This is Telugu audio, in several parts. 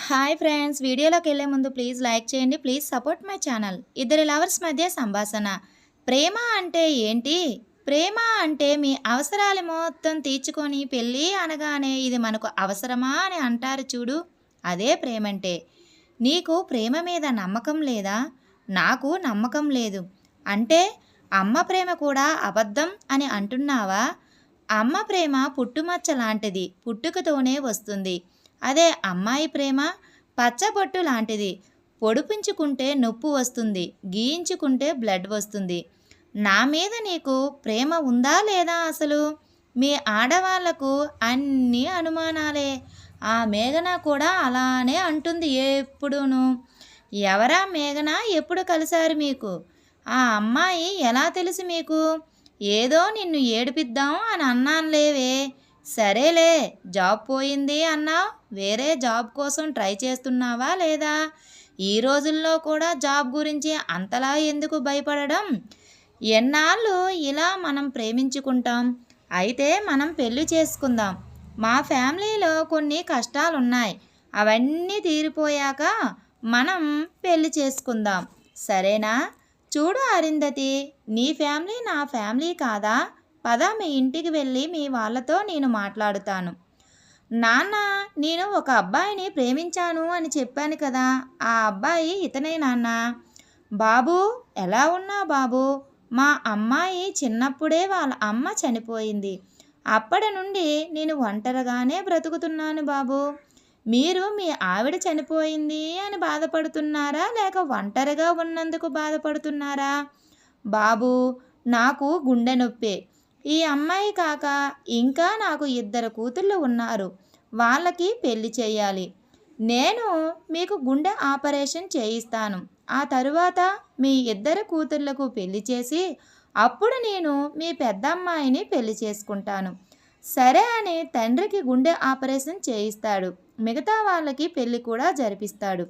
హాయ్ ఫ్రెండ్స్, వీడియోలోకి వెళ్ళే ముందు ప్లీజ్ లైక్ చేయండి. Please support my channel. ఇద్దరి లవర్స్ మధ్య సంభాషణ. ప్రేమ అంటే ఏంటి? ప్రేమ అంటే మీ అవసరాలు మొత్తం తీర్చుకొని పెళ్ళి అనగానే ఇది మనకు అవసరమా అని అంటారు చూడు, అదే ప్రేమంటే. నీకు ప్రేమ మీద నమ్మకం లేదా? నాకు నమ్మకం లేదు అంటే అమ్మ ప్రేమ కూడా అబద్ధం అని అంటున్నావా? అమ్మ ప్రేమ పుట్టుమచ్చ లాంటిది, పుట్టుకతోనే వస్తుంది. అదే అమ్మాయి ప్రేమ పచ్చబొట్టు లాంటిది, పొడిపించుకుంటే నొప్పి వస్తుంది, గీయించుకుంటే బ్లడ్ వస్తుంది. నా మీద నీకు ప్రేమ ఉందా లేదా అసలు? మీ ఆడవాళ్లకు అన్ని అనుమానాలే. ఆ మేఘన కూడా అలానే అంటుంది ఎప్పుడూను. ఎవరా మేఘన? ఎప్పుడు కలిశారు మీకు? ఆ అమ్మాయి ఎలా తెలుసు మీకు? ఏదో నిన్ను ఏడిపిద్దాం అని అన్నానులేవే. సరేలే, జాబ్ పోయింది అన్నావు, వేరే జాబ్ కోసం ట్రై చేస్తున్నావా లేదా? ఈ రోజుల్లో కూడా జాబ్ గురించి అంతలా ఎందుకు భయపడడం? ఎన్నాళ్ళు ఇలా మనం ప్రేమించుకుంటాం? అయితే మనం పెళ్లి చేసుకుందాం. మా ఫ్యామిలీలో కొన్ని కష్టాలున్నాయి, అవన్నీ తీరిపోయాక మనం పెళ్లి చేసుకుందాం, సరేనా? చూడు అరుంధతి, నీ ఫ్యామిలీ నా ఫ్యామిలీ కాదా? పద, మీ ఇంటికి వెళ్ళి మీ వాళ్ళతో నేను మాట్లాడుతాను. నాన్న, నేను ఒక అబ్బాయిని ప్రేమించాను అని చెప్పాను కదా, ఆ అబ్బాయి ఇతనే నాన్న. బాబు, ఎలా ఉన్నా బాబు? మా అమ్మాయి చిన్నప్పుడే వాళ్ళ అమ్మ చనిపోయింది. అప్పటి నుండి నేను ఒంటరిగానే బ్రతుకుతున్నాను బాబు. మీరు మీ ఆవిడ చనిపోయింది అని బాధపడుతున్నారా, లేక ఒంటరిగా ఉన్నందుకు బాధపడుతున్నారా? బాబు, నాకు గుండె నొప్పి. ఈ అమ్మాయి కాక ఇంకా నాకు 2 కూతుళ్ళు ఉన్నారు, వాళ్ళకి పెళ్లి చేయాలి. నేను మీకు గుండె ఆపరేషన్ చేయిస్తాను. ఆ తరువాత మీ 2 కూతుళ్లకు పెళ్లి చేసి అప్పుడు నేను మీ పెద్దమ్మాయిని పెళ్లి చేసుకుంటాను, సరే అని తండ్రికి గుండె ఆపరేషన్ చేయిస్తాడు. మిగతా వాళ్ళకి పెళ్లి కూడా జరిపిస్తాడు.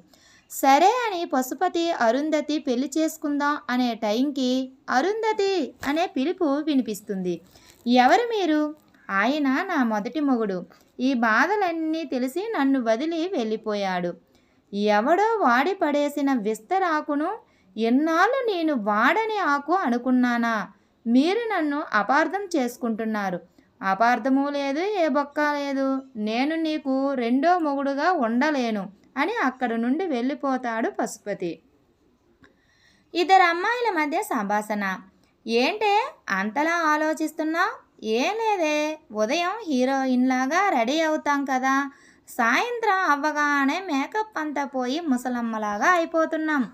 సరే అని పశుపతి అరుంధతి పెళ్లి చేసుకుందాం అనే టైంకి అరుంధతి అనే పిలుపు వినిపిస్తుంది. ఎవరు మీరు? ఆయన నా మొదటి మొగుడు. ఈ బాధలన్నీ తెలిసి నన్ను వదిలి వెళ్ళిపోయాడు. ఎవడో వాడి పడేసిన విస్తరాకును ఎన్నాళ్ళు నేను వాడని ఆకు అనుకున్నానా? మీరు నన్ను అపార్థం చేసుకుంటున్నారు. అపార్థము లేదు, ఏ బొక్క లేదు. నేను నీకు రెండో మొగుడుగా ఉండలేను అని అక్కడ నుండి వెళ్ళిపోతాడు పశుపతి. 2 అమ్మాయిల మధ్య సంభాషణ. ఏంటే అంతలా ఆలోచిస్తున్నావు? ఏం లేదే, ఉదయం హీరోయిన్ లాగా రెడీ అవుతాం కదా, సాయంత్రం అవ్వగానే మేకప్ అంతా పోయి ముసలమ్మలాగా అయిపోతున్నాం.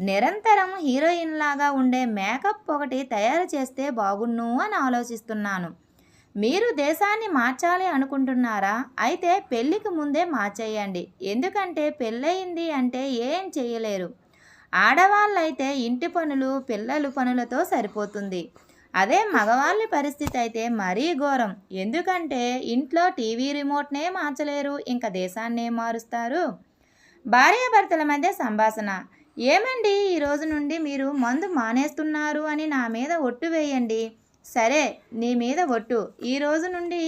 నిరంతరం హీరోయిన్ లాగా ఉండే మేకప్ ఒకటి తయారు చేస్తే బాగున్ను అని ఆలోచిస్తున్నాను. మీరు దేశాన్ని మార్చాలి అనుకుంటున్నారా? అయితే పెళ్ళికి ముందే మార్చేయండి. ఎందుకంటే పెళ్ళయింది అంటే ఏం చేయలేరు. ఆడవాళ్ళైతే ఇంటి పనులు పిల్లలు పనులతో సరిపోతుంది. అదే మగవాళ్ళ పరిస్థితి అయితే మరీ ఘోరం. ఎందుకంటే ఇంట్లో టీవీ రిమోట్నే మార్చలేరు, ఇంకా దేశాన్నే మారుస్తారు. భార్యాభర్తల మధ్య సంభాషణ. ఏమండి, ఈ రోజు నుండి మీరు మందు మానేస్తున్నారు అని నా మీద ఒట్టు వేయండి. సరే, నీ మీద ఒట్టు, ఈ రోజు నుండి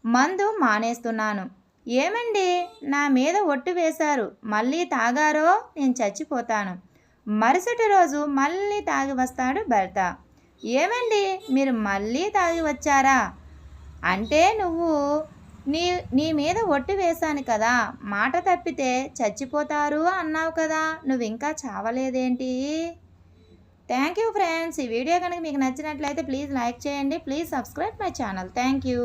మందు మానేస్తున్నాను. ఏమండి, నా మీద ఒట్టు వేశారు, మళ్ళీ తాగారో నేను చచ్చిపోతాను. మరుసటి రోజు మళ్ళీ తాగి వస్తాడు భర్త. ఏమండి, మీరు మళ్ళీ తాగి వచ్చారా? అంటే నీ నీ మీద ఒట్టు వేశాను కదా, మాట తప్పితే చచ్చిపోతారు అన్నావు కదా, నువ్వు ఇంకా చావలేదేంటి? Thank you friends. ఈ వీడియో కనుక మీకు నచ్చినట్లయితే ప్లీజ్ లైక్ చేయండి. Please subscribe my channel. Thank you.